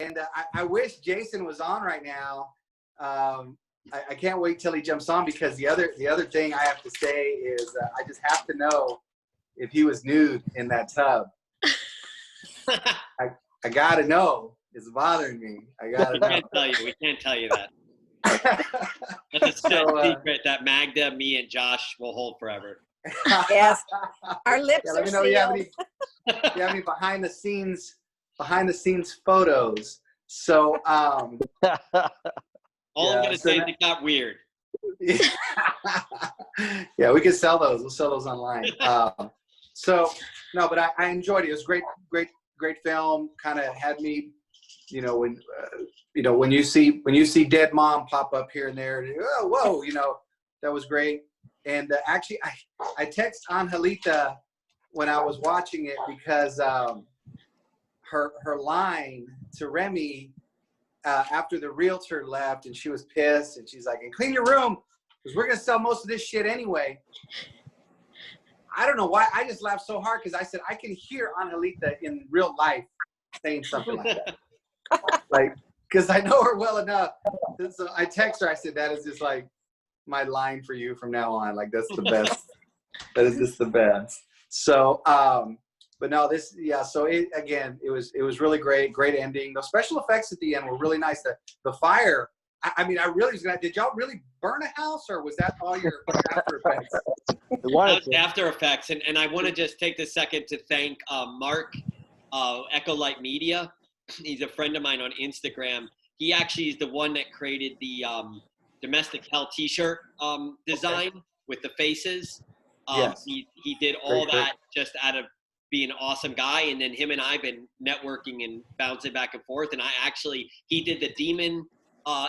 And I wish Jason was on right now. I can't wait till he jumps on, because the other thing I have to say is I just have to know if he was nude in that tub. I gotta know. It's bothering me. I gotta know. We can't tell you that. That's a secret that Magda, me, and Josh will hold forever. Yes, our lips let are me know sealed. if you have any behind the scenes photos. So all I'm gonna say is it got weird. Yeah, we could sell those. We'll sell those online. So no, but I enjoyed it. It was great film. Kind of had me, when you see Dead Mom pop up here and there, whoa, that was great. And actually, I text Angelita when I was watching it, because her line to Remy after the realtor left, and she was pissed, and she's like, "And clean your room, because we're gonna sell most of this shit anyway." I don't know why I just laughed so hard, because I said I can hear Angelita in real life saying something like that, like, because I know her well enough. So I text her. I said, "That is just like my line for you from now on. Like, that's the best. That is just the best." So, but no, so it was really great ending. The special effects at the end were really nice. The fire, I mean, I really was gonna, did y'all really burn a house, or was that all your after effects? That was after effects. And I want to just take this second to thank Mark, Echo Light Media. He's a friend of mine on Instagram. He actually is the one that created the Domestic Hell t-shirt design with the faces. Yes. He did all that just out of being an awesome guy. And then him and I have been networking and bouncing back and forth. And he did the demon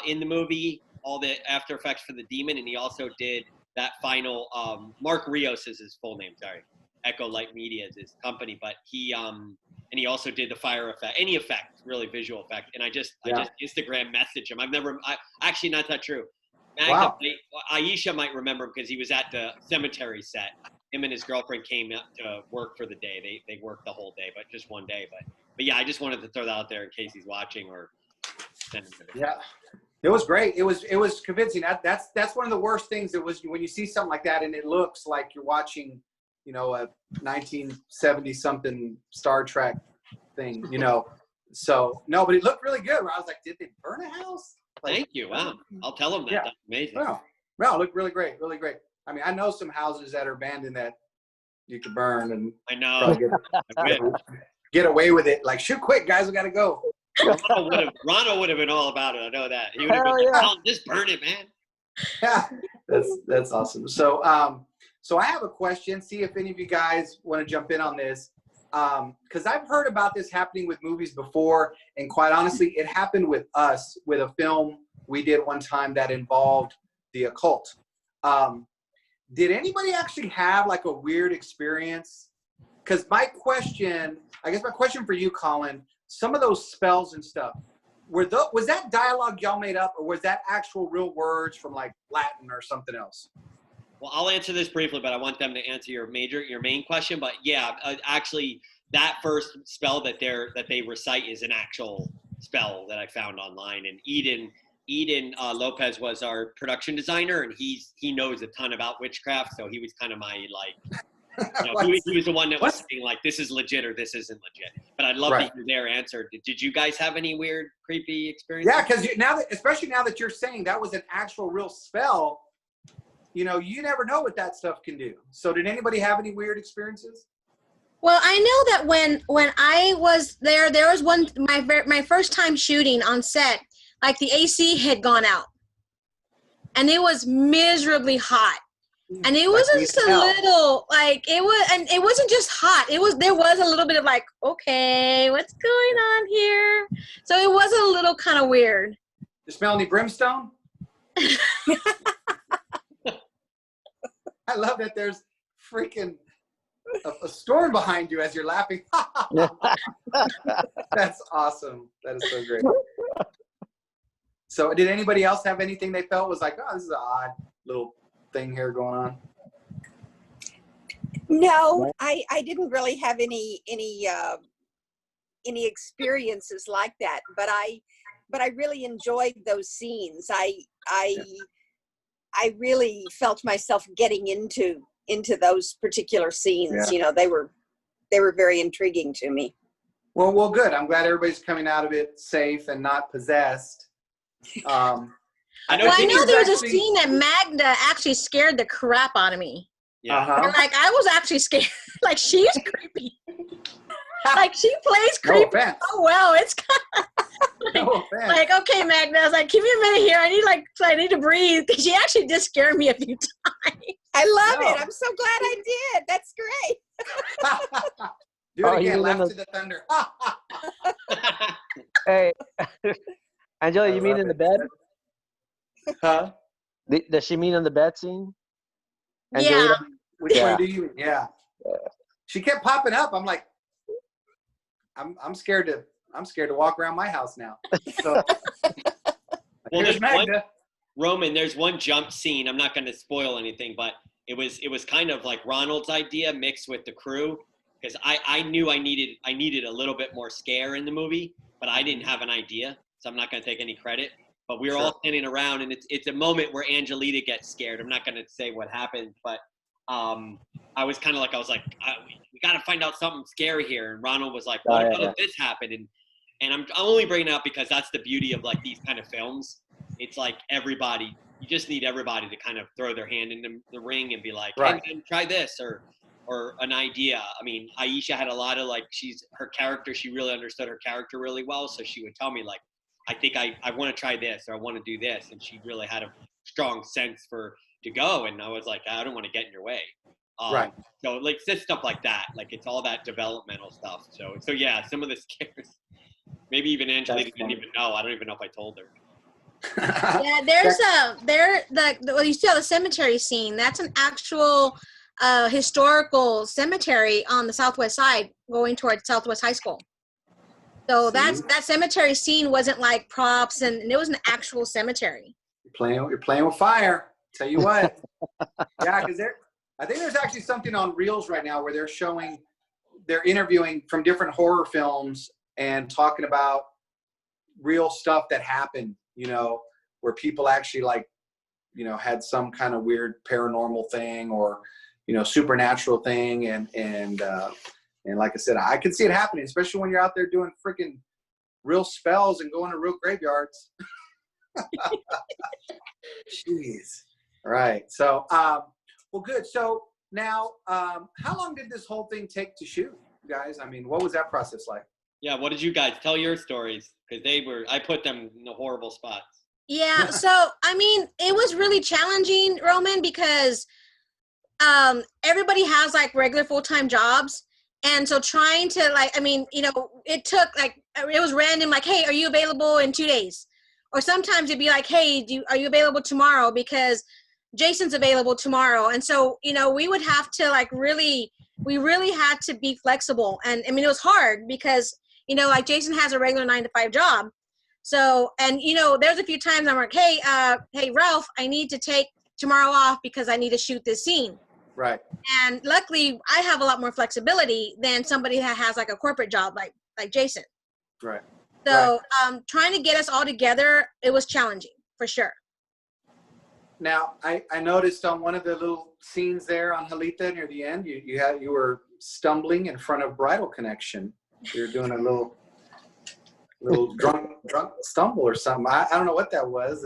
in the movie, all the after effects for the demon. And he also did that final, Mark Rios is his full name, sorry. Echo Light Media is his company, but he also did the fire effect, any effect, really visual effect. And I just Instagram messaged him. Actually, not that true. Magda, Aisha might remember him because he was at the cemetery set. Him and his girlfriend came up to work for the day. They worked the whole day, but just one day. But yeah, I just wanted to throw that out there in case he's watching or sending it. Yeah, it was great. It was convincing. That's one of the worst things. It was when you see something like that and it looks like you're watching, a 1970 something Star Trek thing. So no, but it looked really good. I was like, did they burn a house? Like, thank you. Wow. I'll tell them that. Yeah. That's amazing. Wow. It looked really great. Really great. I mean, I know some houses that are abandoned that you could burn and I know. Get away with it. Like, shoot quick, guys, we got to go. Ronald would have been all about it. I know that. He would have been like, "Oh, just burn it, man." Yeah, that's awesome. So, so I have a question. See if any of you guys want to jump in on this. Because I've heard about this happening with movies before, and quite honestly, it happened with us with a film we did one time that involved the occult. Did anybody actually have like a weird experience? Because my question for you, Colin, some of those spells and stuff, was that dialogue y'all made up, or was that actual real words from like Latin or something else? Well, I'll answer this briefly, but I want them to answer your main question. But yeah, actually, that first spell that they recite is an actual spell that I found online. And Eden Lopez was our production designer, and he knows a ton about witchcraft. So he was kind of my he was the one that was saying like, this is legit or this isn't legit. But I'd love to hear their answer. Did you guys have any weird, creepy experiences? Yeah, because especially now that you're saying that was an actual real spell. You never know what that stuff can do. So did anybody have any weird experiences? Well, I know that when I was there was my first time shooting on set, like the AC had gone out and it was miserably hot. And it wasn't just a little, like, it wasn't just hot. There was a little bit of like, okay, what's going on here? So it was a little kind of weird. You smell any brimstone? I love that there's freaking a storm behind you as you're laughing. That's awesome. That is so great. So did anybody else have anything they felt was like, oh, this is an odd little thing here going on? No, I didn't really have any any experiences like that, but I really enjoyed those scenes. I really felt myself getting into those particular scenes. Yeah. You know, they were very intriguing to me. Well, good. I'm glad everybody's coming out of it safe and not possessed. I know, Well, I know there was a actually- scene that Magda actually scared the crap out of me. yeah. Uh-huh. And, like, I was actually scared. Like, she's creepy. Like, she plays No creepy offense. so well. It's kind No offense. like, okay, Magda. I was like, give me a minute here. I need to breathe. Because she actually did scare me a few times. I love No. it. I'm so glad I did. That's great. Do Oh, it you again. mean Laugh in to the thunder. Hey, Angela, I you mean love in the it. bed? Huh? Does she mean in the bed scene? Yeah. Angelina? Which Yeah. one do you mean? Yeah. She kept popping up. I'm like, I'm scared to walk around my house now. So Well, here's there's one, Magda. Roman, there's one jump scene. I'm not going to spoil anything, but it was kind of like Ronald's idea mixed with the crew, because I knew I needed a little bit more scare in the movie, but I didn't have an idea, so I'm not going to take any credit. But we were all standing around, and it's a moment where Angelita gets scared. I'm not going to say what happened, but I was like, we got to find out something scary here. And Ronald was like, what if this happened? And I'm only bringing it up because that's the beauty of like these kind of films. It's like you just need everybody to kind of throw their hand in the ring and be like, Right. hey man, try this or an idea. I mean, Aisha had a lot of like, she really understood her character really well. So she would tell me like, I think I want to try this or I want to do this. And she really had a strong sense to go. And I was like, I don't want to get in your way. Right. So like this stuff like that, like it's all that developmental stuff. So yeah, some of the scares, maybe even Angelita didn't even know. I don't even know if I told her. Yeah, well, you see the cemetery scene. That's an actual historical cemetery on the southwest side going towards Southwest High School. So that cemetery scene wasn't like props, and it was an actual cemetery. You're playing with fire. Tell you what. Yeah, because I think there's actually something on Reels right now where they're interviewing from different horror films and talking about real stuff that happened, you know, where people actually like, you know, had some kind of weird paranormal thing or, you know, supernatural thing. And like I said, I can see it happening, especially when you're out there doing freaking real spells and going to real graveyards. Jeez. All right. So, well, good. So now, how long did this whole thing take to shoot, guys? I mean, what was that process like? Yeah, what did you guys tell your stories? Because I put them in the horrible spots. Yeah, so I mean, it was really challenging, Roman, because everybody has like regular full-time jobs, and so trying to like, I mean, you know, it took like, it was random, like, hey, are you available in 2 days? Or sometimes it'd be like, hey, are you available tomorrow? Because Jason's available tomorrow. And so, you know, we would have to like we really had to be flexible. And I mean, it was hard because, you know, like Jason has a regular 9-to-5 job. So, and you know, there's a few times I'm like, hey, Ralph, I need to take tomorrow off because I need to shoot this scene. Right. And luckily I have a lot more flexibility than somebody that has like a corporate job like Jason. Right. So trying to get us all together, it was challenging for sure. Now, I noticed on one of the little scenes there on Halita near the end, you were stumbling in front of Bridal Connection. You were doing a little drunk stumble or something. I don't know what that was,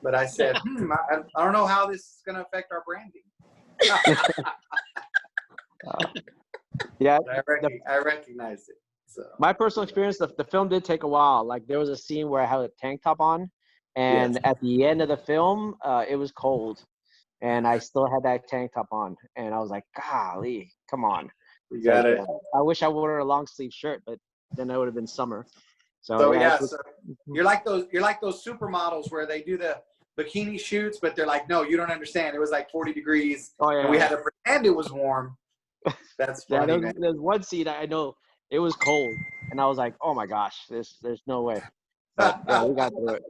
but I said, I don't know how this is going to affect our branding. Yeah, I recognized it. So. my personal experience, the film did take a while. Like there was a scene where I had a tank top on, and at the end of the film, it was cold, and I still had that tank top on, and I was like, golly, come on. You got it. I wish I wore a long sleeve shirt, but then it would have been summer. So you're like those supermodels where they do the bikini shoots, but they're like, no, you don't understand. It was like 40 degrees, and we had to pretend it was warm. That's funny. There's one scene I know it was cold, and I was like, oh my gosh, there's no way. But yeah, we got through it.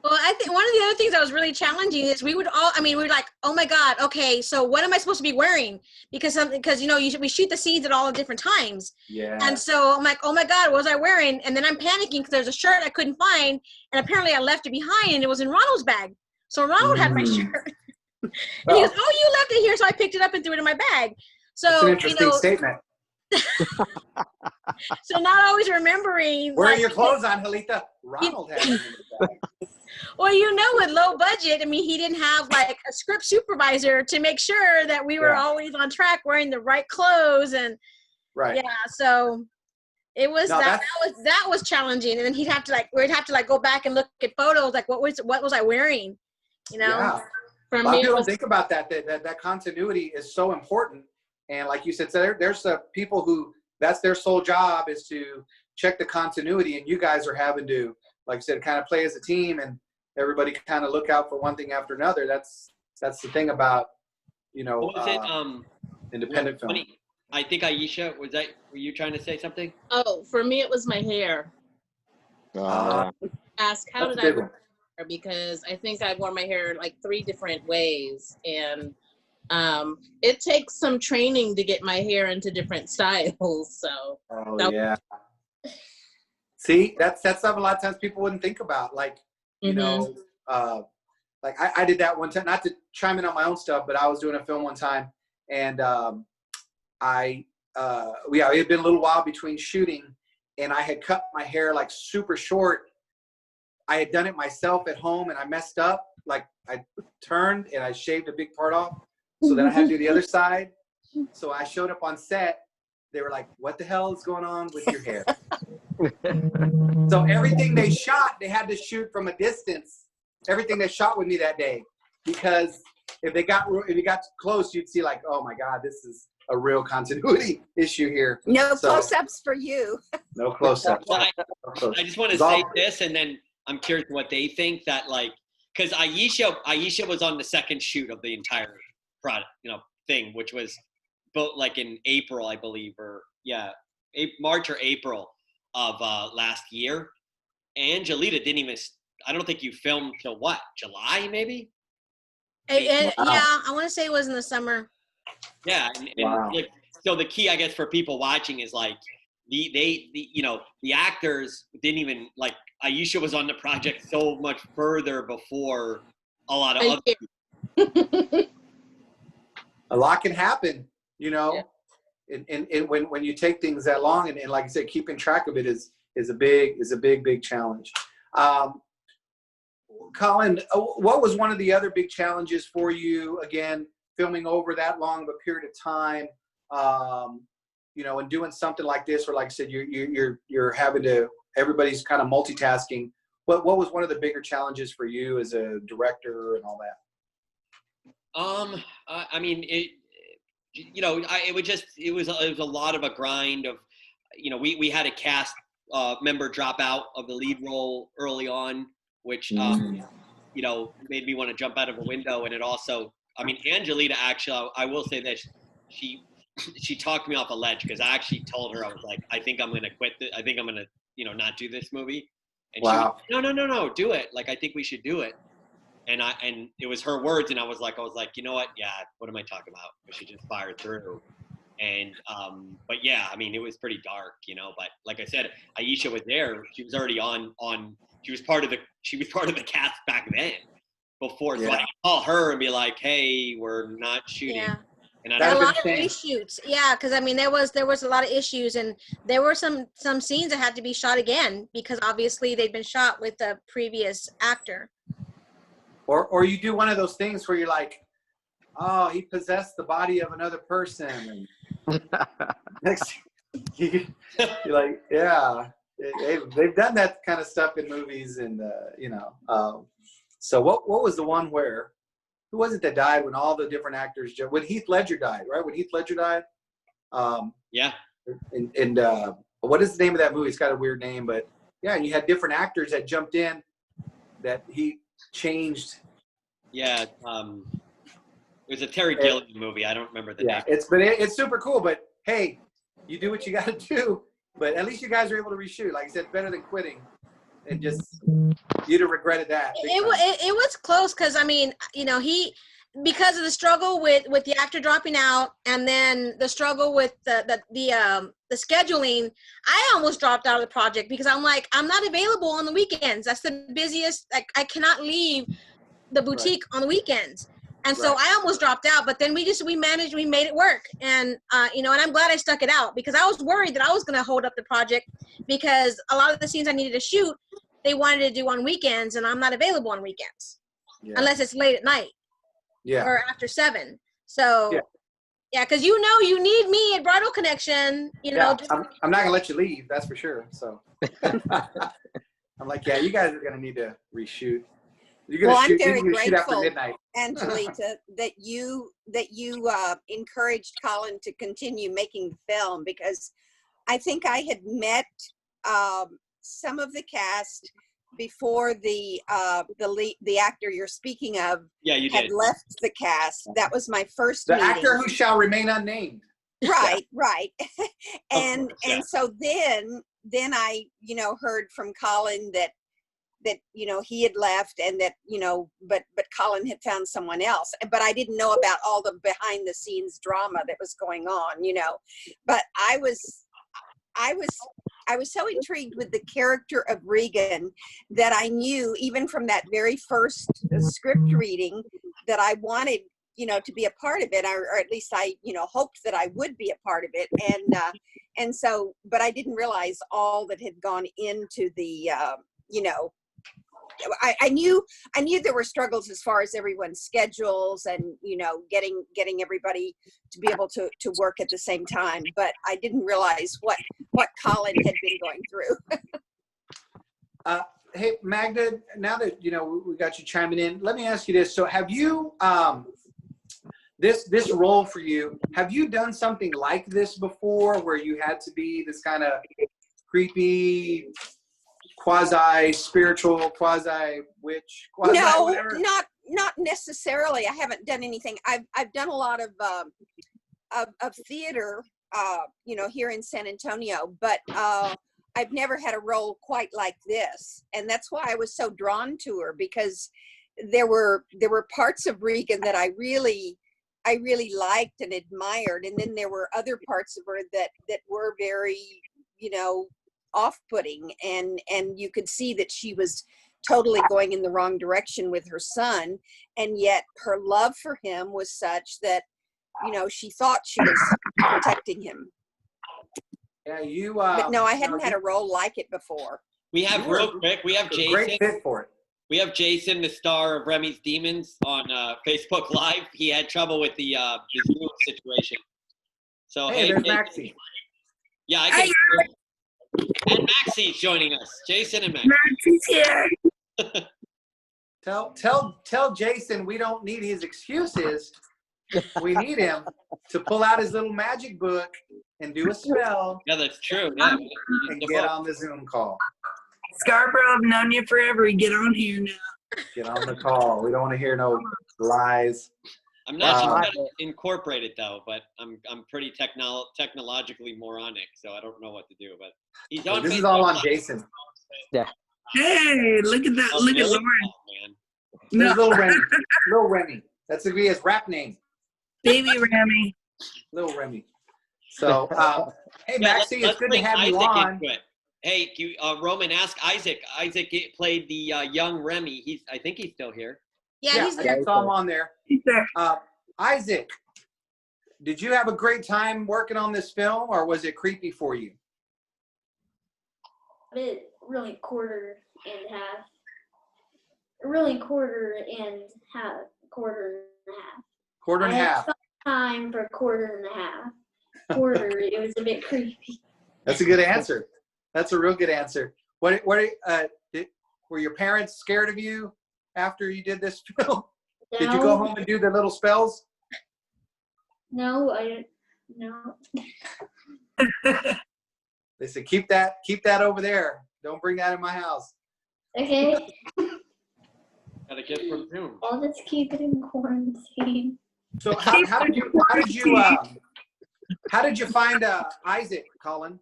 Well, I think one of the other things that was really challenging is we were like, oh my God, okay, so what am I supposed to be wearing? Because we shoot the scenes at all the different times. Yeah. And so I'm like, oh my God, what was I wearing? And then I'm panicking because there's a shirt I couldn't find. And apparently I left it behind and it was in Ronald's bag. So Ronald had my shirt. And he goes, oh, you left it here. So I picked it up and threw it in my bag. So, that's an interesting statement. So not always remembering. Where are your clothes on, Halita? Ronald had them in his bag. Well, with low budget, I mean, he didn't have like a script supervisor to make sure that we were always on track wearing the right clothes. And right. Yeah, so it was that was challenging. And then we'd have to go back and look at photos, like what was I wearing? Yeah. For A lot of me, people don't think about that continuity is so important. And like you said, so there's people who that's their sole job is to check the continuity, and you guys are having to, like I said, kind of play as a team, and everybody kind of look out for one thing after another. That's the thing about What was it? Independent film. I think Aisha, were you trying to say something? oh, for me, it was my hair. Ask how That's did a I big wear one. my hair? Because I think I wore my hair like 3 different ways, and it takes some training to get my hair into different styles. So Oh yeah. See, that's something a lot of times people wouldn't think about. Like, like I did that one time, not to chime in on my own stuff, but I was doing a film one time, and it had been a little while between shooting, and I had cut my hair like super short. I had done it myself at home, and I messed up. Like I turned and I shaved a big part off. So then I had to do the other side. So I showed up on set. They were like, what the hell is going on with your hair? So everything they shot, they had to shoot from a distance. Everything they shot with me that day. Because if you got close, you'd see like, oh my God, this is a real continuity issue here. No close-ups for you. No close-ups. Well, I just want to say this, and then I'm curious what they think that because Aisha was on the second shoot of the entire product, thing, which was both like in April, I believe, or March or April of last year. Angelita didn't even. I don't think you filmed till what, July maybe? Yeah, I want to say it was in the summer. Yeah, and Wow. So the key, I guess, for people watching is like the actors didn't even like. Aisha was on the project so much further before a lot of other. A lot can happen, and when you take things that long, and like I said, keeping track of it is a big challenge. Colin, what was one of the other big challenges for you, again, filming over that long of a period of time, and doing something like this, or like I said, you're having to, everybody's kind of multitasking. What was one of the bigger challenges for you as a director and all that? I mean, it was a lot of a grind of, we had a cast member drop out of the lead role early on, which, made me want to jump out of a window. And it also, I mean, Angelita, actually, I will say this, she talked me off a ledge, because I actually told her, I was like, I think I'm going to quit this. I think I'm going to, not do this movie. And wow. She was, no, do it. Like, I think we should do it. And it was her words, and I was like, you know what? Yeah, what am I talking about? We should just fire through. And but yeah, I mean, it was pretty dark, But like I said, Aisha was there. She was already on. She was part of the cast back then. Before, so I could call her and be like, hey, we're not shooting. Yeah. And A lot of reshoots. Yeah, because I mean, there was a lot of issues, and there were some scenes that had to be shot again because obviously they'd been shot with the previous actor. Or you do one of those things where you're like, oh, he possessed the body of another person. And next, you're like, yeah, they've done that kind of stuff in movies, and So what was the one where, who was it that died when all the different actors? When Heath Ledger died, right? When Heath Ledger died. Yeah. And what is the name of that movie? It's got a weird name, but yeah, you had different actors that jumped in that he changed. Yeah. It was a Terry Gilliam movie. I don't remember the name. It's super cool. But hey, you do what you got to do. But at least you guys are able to reshoot. Like I said, better than quitting. and just you'd have regretted that. big time. It was close because I mean, you know, because of the struggle with the actor dropping out, and then the struggle with the scheduling, I almost dropped out of the project because I'm like, I'm not available on the weekends. That's the busiest. Like, I cannot leave the boutique on the weekends. And so I almost dropped out, but then we managed, we made it work. And, you know, and I'm glad I stuck it out because I was worried that I was going to hold up the project because a lot of the scenes I needed to shoot, they wanted to do on weekends, and I'm not available on weekends unless it's late at night or after 7. So, yeah, because you know you need me at Bridal Connection, you know. I'm not going to let you leave, that's for sure. So I'm like, yeah, you guys are going to need to reshoot. Well, I'm very grateful, Angelita, that you encouraged Colin to continue making the film, because I think I had met some of the cast before the actor you're speaking of had left the cast. That was my first meeting. Actor who shall remain unnamed. Right. And so then I, you know, heard from Colin that you know he had left, and that, you know, but Colin had found someone else, but I didn't know about all the behind the scenes drama that was going on, you know. But I was so intrigued with the character of Regan that I knew, even from that very first script reading, that I wanted, you know, to be a part of it, or at least I, you know, hoped that I would be a part of it. And so, but I didn't realize all that had gone into the, you know, I knew there were struggles as far as everyone's schedules and, you know, getting everybody to be able to work at the same time, but I didn't realize what Colin had been going through. Hey, Magda, now that, you know, we got you chiming in, let me ask you this. So have you, this role for you, have you done something like this before where you had to be this kind of creepy, quasi-spiritual, quasi-witch, no, whatever? not necessarily. I haven't done anything. I've done a lot of theater, you know, here in San Antonio, but I've never had a role quite like this, and that's why I was so drawn to her, because there were parts of Regan that I really liked and admired, and then there were other parts of her that were very, you know, off-putting, and you could see that she was totally going in the wrong direction with her son, and yet her love for him was such that, you know, she thought she was protecting him. Yeah, but no, I hadn't had a role like it before. We have real quick. We have Jason. Great fit for it. We have Jason, the star of Remy's Demons, on Facebook Live. He had trouble with the Zoom situation. So hey, there's Maxie. Yeah, I can. And Maxie's joining us. Jason and Maxie. Maxie's here. Tell Jason we don't need his excuses. We need him to pull out his little magic book and do a spell. Yeah, that's true. Yeah. And get on the Zoom call. Scarborough, I've known you forever. Get on here now. Get on the call. We don't want to hear no lies. I'm not sure how to incorporate it though, but I'm pretty technologically moronic, so I don't know what to do. But he's on. This is all on Jason. Yeah. Hey, look at that! Oh, look really? at Lauren. Oh, man. There's Little Remy. Little Remy. That's gonna be his rap name. Baby Remy. Little Remy. So, hey Maxie, it's good to have you on. Hey, Roman, ask Isaac. Isaac played the young Remy. I think he's still here. Yeah, he's there. I saw him on there. He's there. Isaac, did you have a great time working on this film, or was it creepy for you? It really quarter and half. Really quarter and half. Quarter and a half. Quarter and a half. Time for quarter and a half. Quarter, it was a bit creepy. That's a good answer. That's a real good answer. Were your parents scared of you after you did this film? No. Did you go home and do the little spells? No, I didn't. No. They said, keep that over there. Don't bring that in my house. Okay. Got a gift from Zoom. I'll just keep it in quarantine. So how did you find Isaac, Colin?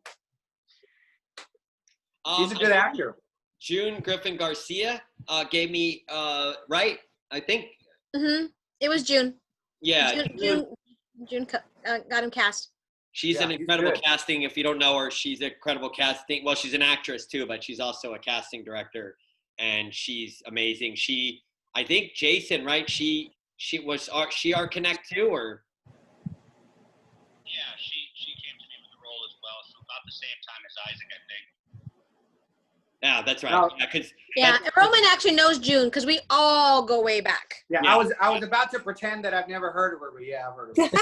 He's a good actor. June Griffin Garcia gave me right. I think. It was June. Yeah. June got him cast. She's an incredible casting. If you don't know her, she's an incredible casting. Well, she's an actress too, but she's also a casting director, and she's amazing. I think Jason, right? She was our Connect too, or? Yeah, she came to me with the role as well, so about the same time as Isaac, I think. Yeah, that's right. No. And Roman actually knows June because we all go way back. Yeah, I was about to pretend that I've never heard of her, but yeah, I've heard of her.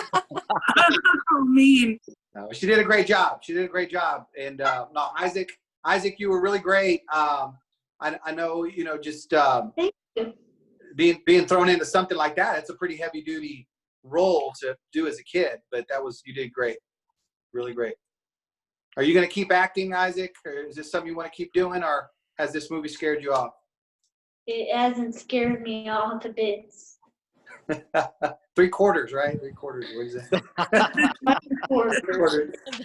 Oh, mean. No, she did a great job. And no, Isaac, you were really great. I know, just Thank you. being thrown into something like that, it's a pretty heavy duty role to do as a kid, but you did great. Really great. Are you going to keep acting, Isaac, or is this something you want to keep doing, or has this movie scared you off? It hasn't scared me off to bits. 3/4, right? 3/4. What is that?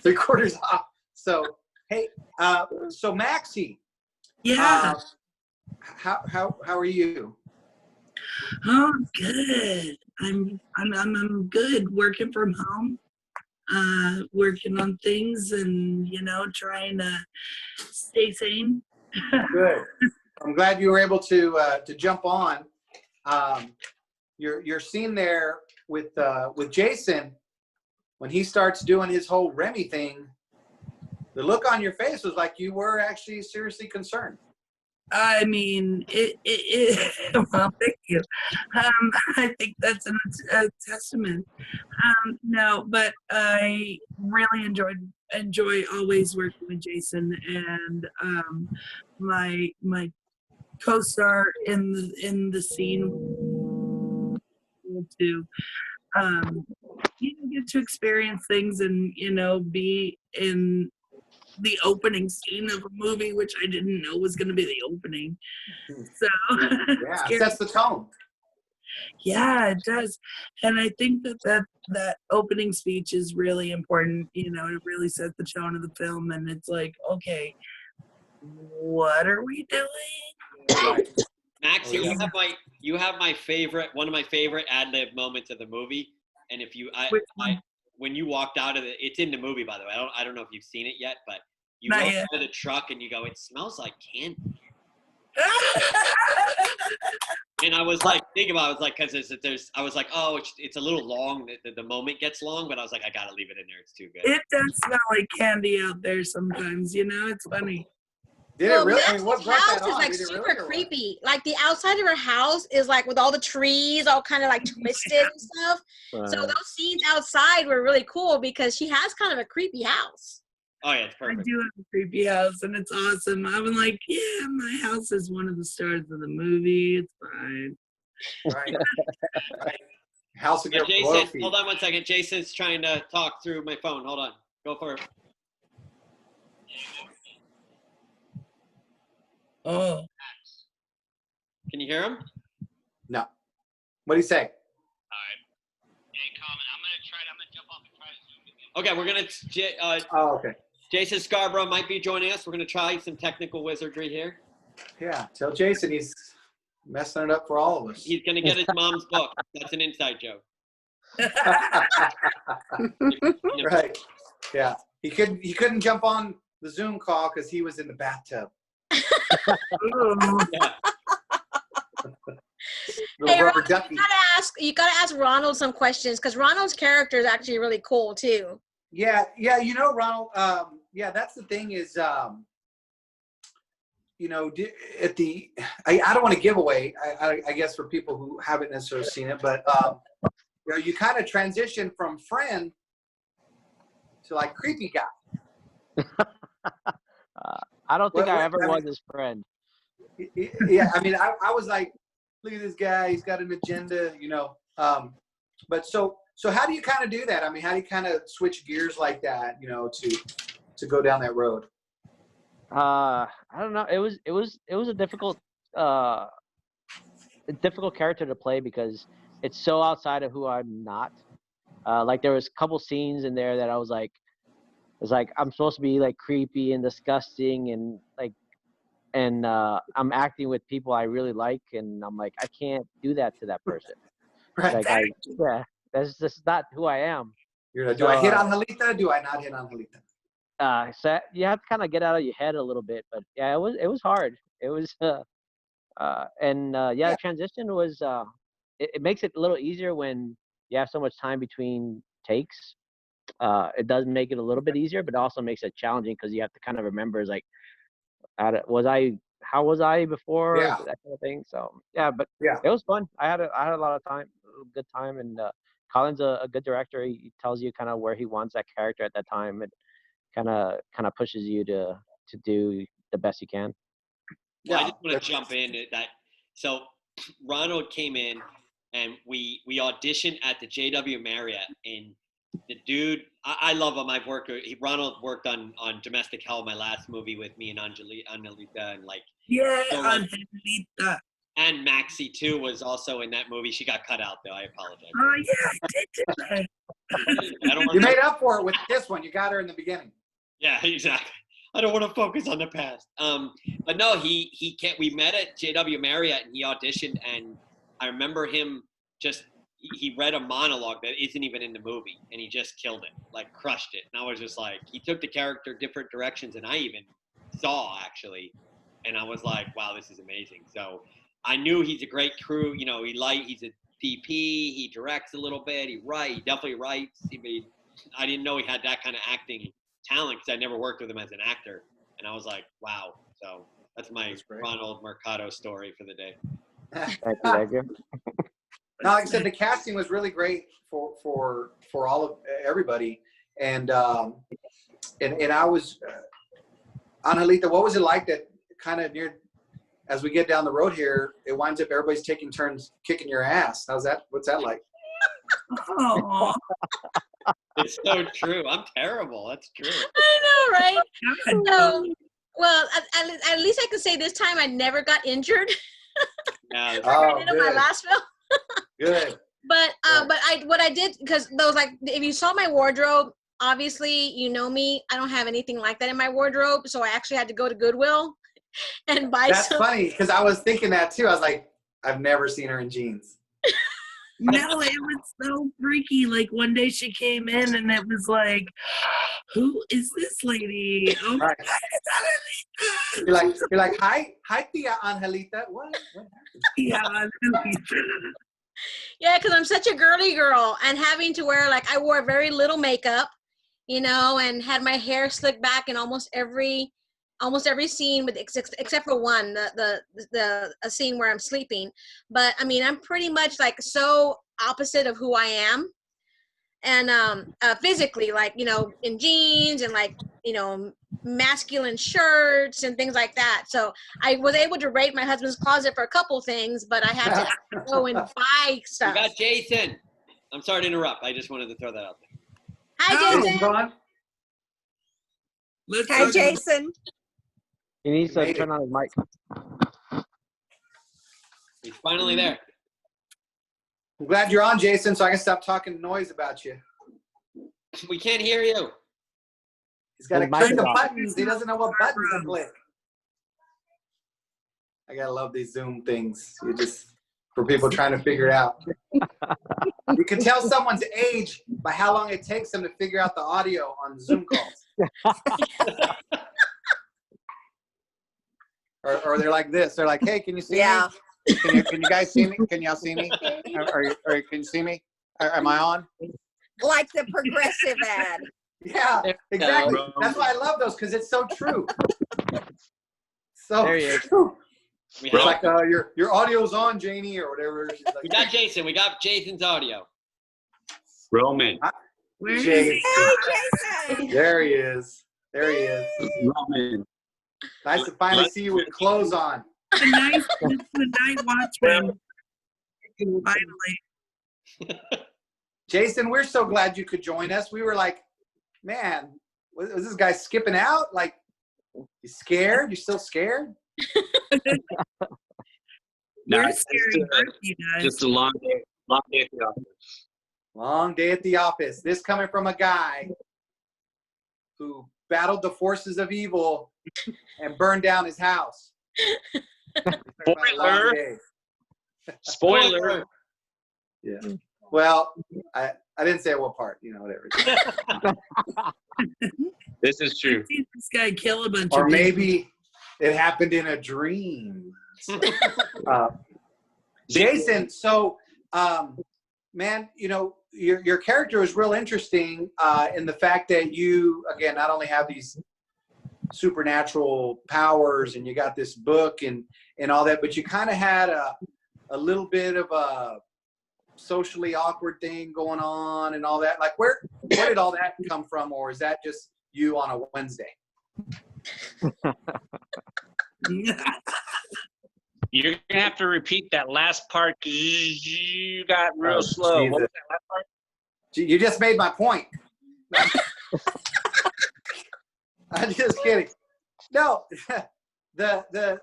3/4 off. So, hey, so Maxie. Yeah. How are you? Oh, good. I'm good. Working from home, working on things, and trying to stay sane. Good. I'm glad you were able to jump on. Your scene there with Jason, when he starts doing his whole Remy thing, the look on your face was like you were actually seriously concerned. I mean, well, thank you. I think that's a testament. No, but I really enjoy always working with Jason, and my co-star in the scene to get to experience things and be in the opening scene of a movie, which I didn't know was going to be the opening. So yeah, it sets the tone. Yeah, it does. And I think that opening speech is really important. It really sets the tone of the film, and it's like, okay, what are we doing? Max, you have my favorite, one of my favorite ad-lib moments of the movie. And if you, when you walked out of it's in the movie, by the way. I don't know if you've seen it yet, but you walk out of the truck and you go, "It smells like candy." And I was like, because I was like, oh, it's a little long. The moment gets long, but I was like, I gotta leave it in there. It's too good. It does smell like candy out there sometimes. It's funny. Did it really? Max's what brought house that is on? like Did it super really, or what? creepy. Like the outside of her house is like with all the trees all kind of like twisted and stuff. So those scenes outside were really cool because she has kind of a creepy house. Oh yeah, it's perfect. I do have a creepy house, and it's awesome. I was like, yeah, my house is one of the stars of the movie. It's fine. Right. Right. House of Jason, hold on one second. Jason's trying to talk through my phone. Hold on. Go for it. Oh. Can you hear him? No. What do you say? All right. Hey, Common, I'm gonna jump off and try to Zoom with you. Okay, we're gonna. Okay. Jason Scarborough might be joining us. We're gonna try some technical wizardry here. Yeah. Tell Jason he's messing it up for all of us. He's gonna get his mom's book. That's an inside joke. Right. Yeah. He couldn't jump on the Zoom call because he was in the bathtub. Yeah. Hey, rubber Ronald, ducky. you gotta ask Ronald some questions because Ronald's character is actually really cool too. Yeah, Ronald. That's the thing is, I don't want to give away. I guess for people who haven't necessarily seen it, but you kind of transition from friend to like creepy guy. I don't think I ever was his friend. Yeah, I mean, I was like, look at this guy. He's got an agenda, But so how do you kind of do that? I mean, how do you kind of switch gears like that, to go down that road? I don't know. It was a difficult character to play because it's so outside of who I'm not. Like there was a couple scenes in there that I was like, I'm supposed to be like creepy and disgusting and like and I'm acting with people I really like, and I'm like, I can't do that to that person. Right. Like that's just not who I am. You're like, do I hit on Halita? Do I not hit on Halita? So you have to kind of get out of your head a little bit, but yeah, it was hard. It was the transition was it makes it a little easier when you have so much time between takes. It does make it a little bit easier, but it also makes it challenging because you have to kind of remember is like, how was I before, Yeah. that kind of thing. So yeah, but Yeah. it was fun. I had a lot of time, good time, and Colin's a good director. He tells you kind of where he wants that character at that time, and kind of pushes you to do the best you can. Well, I just want to jump in at that. So Ronald came in and we auditioned at the JW Marriott, and the dude, I love him. I've worked with Ronald worked on Domestic Hell, my last movie with me and Angelita, and like Angelita. And Maxie too was also in that movie. She got cut out though. I apologize. Oh yeah, I did do that. I don't You made up for it with this one. You got her in the beginning. Yeah, exactly. I don't want to focus on the past. But no, he can't. We met at JW Marriott and he auditioned, and I remember him he read a monologue that isn't even in the movie, and he just killed it, like crushed it. And I was just like, he took the character different directions than I even saw actually, and I was like, wow, this is amazing. So I knew he's a great crew. You know, he's a DP. He directs a little bit. He definitely writes. I didn't know he had that kind of acting talent because I never worked with him as an actor, and I was like, wow. So that's my Ronald Mercado story for the day. Thank you. No, like I said, the casting was really great for all of everybody, and I was Angelita. What was it like that kind of near as we get down the road here? It winds up everybody's taking turns kicking your ass. What's that like? Oh, It's so true. I'm terrible. That's true. I know, right? Well, at least I can say this time I never got injured. Yeah. Oh, in my last film. Good. But what I did, because those, like, if you saw my wardrobe, obviously you know me. I don't have anything like that in my wardrobe, so I actually had to go to Goodwill and buy That's some. funny because I was thinking that too. I was like, I've never seen her in jeans. no, it was so freaky. Like one day she came in and it was like, who is this lady? Oh my Right. God, it's You're like, hi, Tia Angelita. What happened? Yeah, Angelita. Yeah, because I'm such a girly girl, and having to wear, like, I wore very little makeup, you know, and had my hair slicked back in almost every scene, with except for one, a scene where I'm sleeping. But I mean, I'm pretty much like so opposite of who I am, and physically, like, you know, in jeans and, like, you know, masculine shirts and things like that. So I was able to raid my husband's closet for a couple things, but I had to go and buy stuff. We got Jason. I'm sorry to interrupt. I just wanted to throw that out there. Hi, Jason. Hi, Jason. He needs to turn on his mic. He's finally there. I'm glad you're on, Jason, so I can stop talking noise about you. We can't hear you. He's got to His mic click is the off. buttons. He doesn't know what buttons to click. I gotta love these Zoom things. For people trying to figure it out. You can tell someone's age by how long it takes them to figure out the audio on Zoom calls. or they're like this. They're like, hey, can you see me? Can you guys see me? Can y'all see me? Or can you see me? Am I on? Like the Progressive ad. Yeah, exactly. That's why I love those, because it's so true. So There he is. true. We It's have, like your audio's on, Janie, or whatever. She's like, we got Jason. We got Jason's audio. Roman. Where is Jason. he? Hey, Jason. There he is. There he is. Roman. Nice to finally see you with clothes on. It's the night watchman. Finally. Jason, we're so glad you could join us. We were like, man, was this guy skipping out? Like, you scared? You still scared? We're Nice. scared of you guys. Just a long day at the office. Long day at the office. This coming from a guy who battled the forces of evil and burned down his house. Spoiler. Spoiler. Yeah. Well, I didn't say what part. Whatever. This is true. I've seen this guy kill a bunch Or of people. maybe it happened in a dream. Jason, so man, your character is real interesting in the fact that you, again, not only have these supernatural powers and you got this book and all that, but you kind of had a little bit of a socially awkward thing going on and all that. Like, where did all that come from, or is that just you on a Wednesday? You're gonna have to repeat that last part because you got real slow. Jesus. What was that last part? You just made my point. I'm just kidding. No, the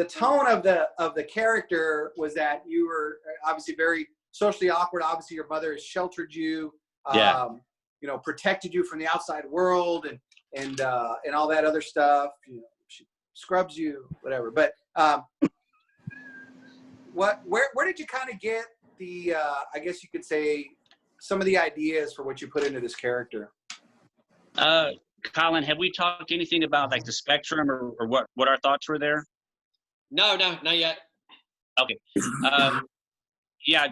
tone of the character was that you were obviously very socially awkward. Obviously, your mother has sheltered you, protected you from the outside world and all that other stuff. She scrubs you, whatever. But where did you kind of get the I guess you could say some of the ideas for what you put into this character? Colin, have we talked anything about like the spectrum or what our thoughts were there? No, not yet. Okay. Yeah,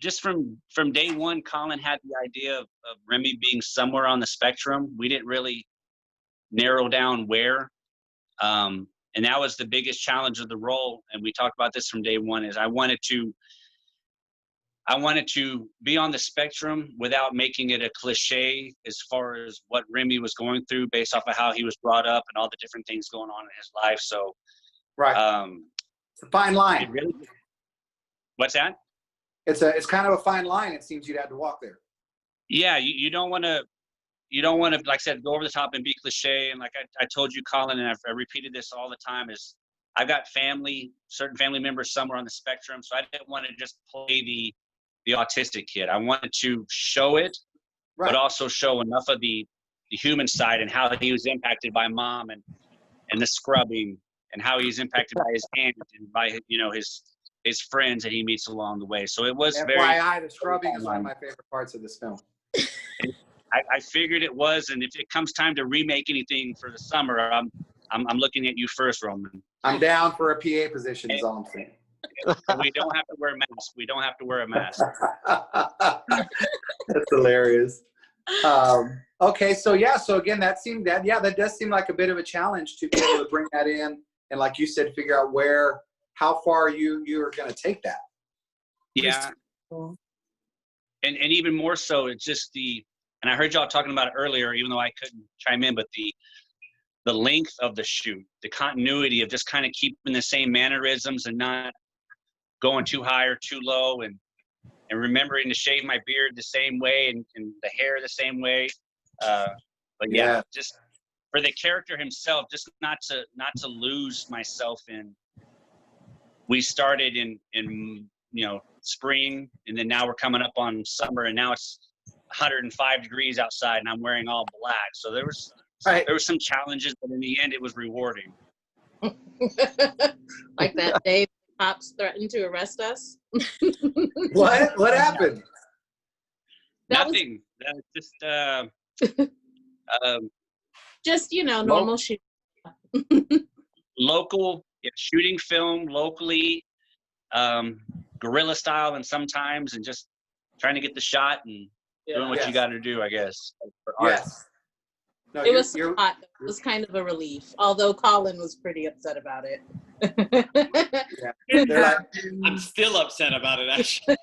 just from day one, Colin had the idea of Remy being somewhere on the spectrum. We didn't really narrow down where. And that was the biggest challenge of the role. And we talked about this from day one, is I wanted to be on the spectrum without making it a cliche as far as what Remy was going through based off of how he was brought up and all the different things going on in his life. So, right. It's a fine line. What's that? It's kind of a fine line. It seems you'd have to walk there. Yeah. You don't want to, like I said, go over the top and be cliche. And like I told you, Colin, and I repeated this all the time, is I've got certain family members somewhere on the spectrum. So I didn't want to just play the autistic kid. I wanted to show it, right, but also show enough of the human side and how he was impacted by mom and the scrubbing and how he's impacted by his aunt and by his friends that he meets along the way. So it was FYI, the scrubbing is one of my favorite parts of this film. I figured it was, and if it comes time to remake anything for the summer, I'm looking at you first, Roman. I'm down for a PA position, is all I'm saying. We don't have to wear a mask. We don't have to wear a mask. That's hilarious. Okay, so again, that does seem like a bit of a challenge to be able to bring that in, and like you said, figure out how far you are going to take that. Yeah. And even more so, it's just and I heard y'all talking about it earlier, even though I couldn't chime in, but the length of the shoot, the continuity of just kind of keeping the same mannerisms and not going too high or too low, and remembering to shave my beard the same way and the hair the same way. But yeah, just for the character himself, just not to lose myself in. We started in spring, and then now we're coming up on summer, and now it's 105 degrees outside, and I'm wearing all black. So there was some challenges, but in the end, it was rewarding. Like that day, cops threatened to arrest us. What happened? Nothing. Just normal shooting. Local shooting film locally, guerrilla style, and sometimes, and just trying to get the shot and doing what you got to do, I guess. Yes. No, it was hot. It was kind of a relief, although Colin was pretty upset about it. Yeah. I'm still upset about it, actually.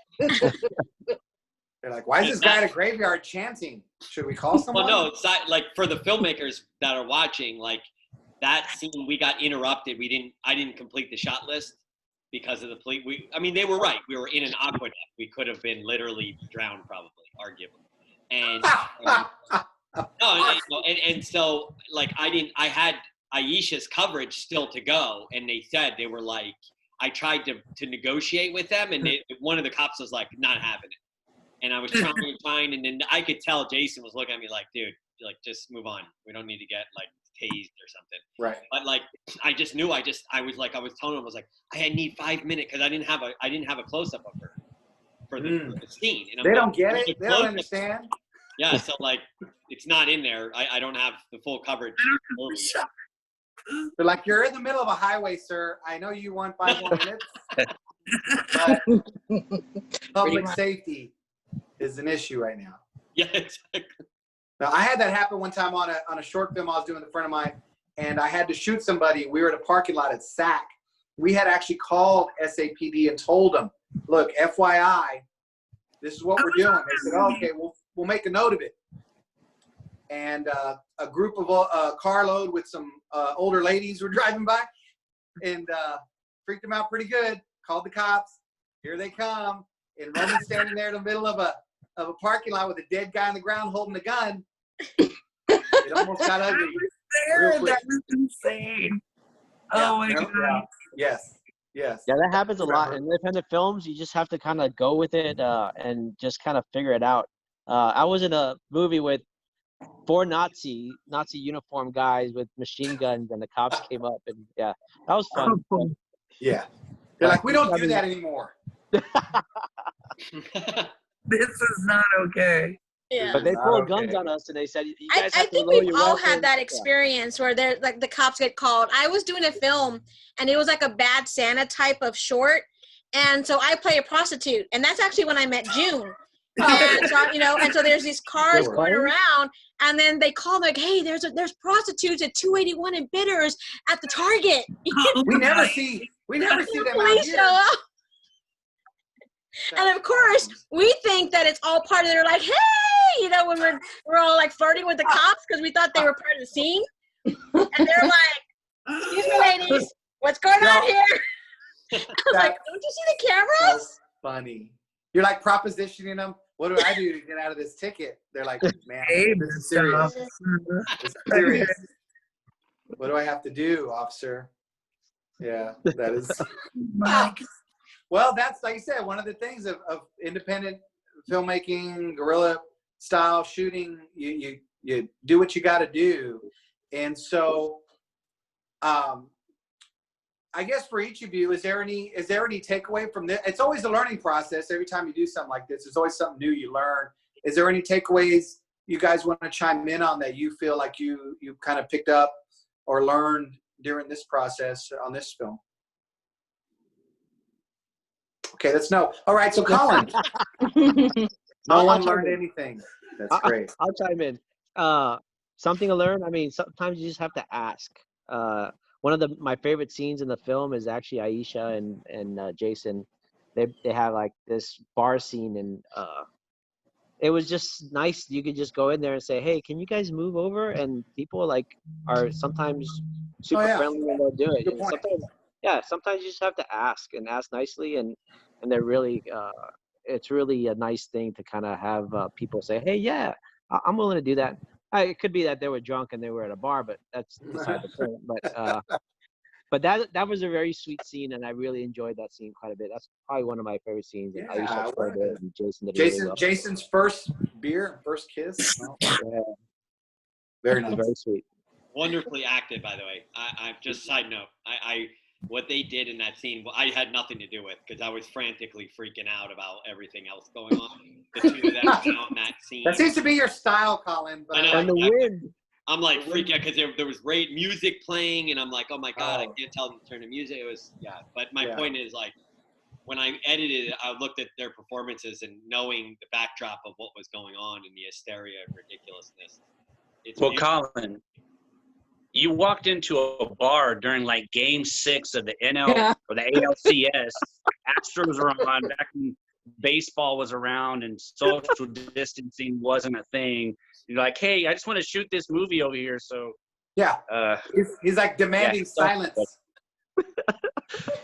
They're like, why is this guy at a graveyard chanting? Should we call someone? Well, no, it's not, like, for the filmmakers that are watching, like, that scene, we got interrupted. I didn't complete the shot list because of the police. They were right. We were in an aqueduct. We could have been literally drowned, probably, arguably. And so, like, I had Aisha's coverage still to go, and they were like, I tried to negotiate with them, and one of the cops was like, not having it. And I was trying, and then I could tell Jason was looking at me like, dude, like, just move on. We don't need to get, like, tased or something. Right. But like, I just knew. I was telling him, I was like, I need 5 minutes because I didn't have a close up of her for the scene. And I'm They like, don't get it. They don't close-up- understand. Yeah, so like, it's not in there. I don't have the full coverage. Movie yet. They're like, you're in the middle of a highway, sir. I know you want 5 more minutes, but public safety is an issue right now. Yeah, exactly. Now, I had that happen one time on a short film I was doing with a friend of mine, and I had to shoot somebody. We were at a parking lot at SAC. We had actually called SAPD and told them, look, FYI, this is what we're doing. They said, oh, okay, we'll make a note of it. And a group of carload with some older ladies were driving by and freaked them out pretty good. Called the cops. Here they come. And Roman's standing there in the middle of a parking lot with a dead guy on the ground holding a gun. It almost got ugly. There, that was insane. Oh my god. Yeah. Yes. Yeah, that happens a lot. In independent films, you just have to kind of go with it and just kind of figure it out. I was in a movie with 4 Nazi uniform guys with machine guns, and the cops came up, and yeah, that was fun. Yeah. They're like, we don't do that anymore. This is not okay. Yeah. But they pulled guns on us, and they said, "You guys I have to think lower we've your all weapons." had that experience where they're like the cops get called. I was doing a film and it was like a Bad Santa type of short. And so I play a prostitute, and that's actually when I met June. And so, and so there's these cars going around, and then they call like, hey, there's prostitutes at 281 and Bitters at the Target. We never see them out Police here. show up. And of course, we think that it's all part of. They're like, hey, when we're all like flirting with the cops because we thought they were part of the scene. And they're like, excuse me, ladies, what's going on here? I was like, don't you see the cameras? So funny. You're like propositioning them. What do I do to get out of this ticket? They're like, man, this is serious. This is serious. What do I have to do, officer? Yeah, that is. Well, that's like I said, one of the things of independent filmmaking, guerrilla style shooting. You do what you got to do, and so, I guess for each of you, is there any takeaway from this? It's always a learning process. Every time you do something like this, there's always something new you learn. Is there any takeaways you guys want to chime in on that you feel like you kind of picked up or learned during this process on this film? Okay, let's know. All right, so Colin. No one learned anything. That's great. I'll chime in. Something to learn. I mean, sometimes you just have to ask. One of my favorite scenes in the film is actually Aisha and Jason. They have like this bar scene, and it was just nice. You could just go in there and say, "Hey, can you guys move over?" And people are sometimes super friendly and they'll do it. And sometimes you just have to ask nicely, and they're really it's really a nice thing to kind of have people say, "Hey, yeah, I'm willing to do that." It could be that they were drunk and they were at a bar, but that's beside the point. But that was a very sweet scene, and I really enjoyed that scene quite a bit. That's probably one of my favorite scenes. And Aisha played it, and Jason did really well. Jason's first beer, first kiss. Oh, yeah. Very nice. Very sweet. Wonderfully acted, by the way. I just side note. What they did in that scene, I had nothing to do with because I was frantically freaking out about everything else going on. The two of them out in that scene. That seems to be your style, Colin. But I know, and the wind. I'm like freaking out because there was great music playing, and I'm like, oh my god, I can't tell them to turn the music. It was But my point is, like, when I edited it, I looked at their performances and knowing the backdrop of what was going on and the hysteria and ridiculousness. Well, Colin, you walked into a bar during like Game 6 of the NL or the ALCS. Astros were on back when baseball was around and social distancing wasn't a thing. You're like, hey, I just want to shoot this movie over here. So he's like demanding silence.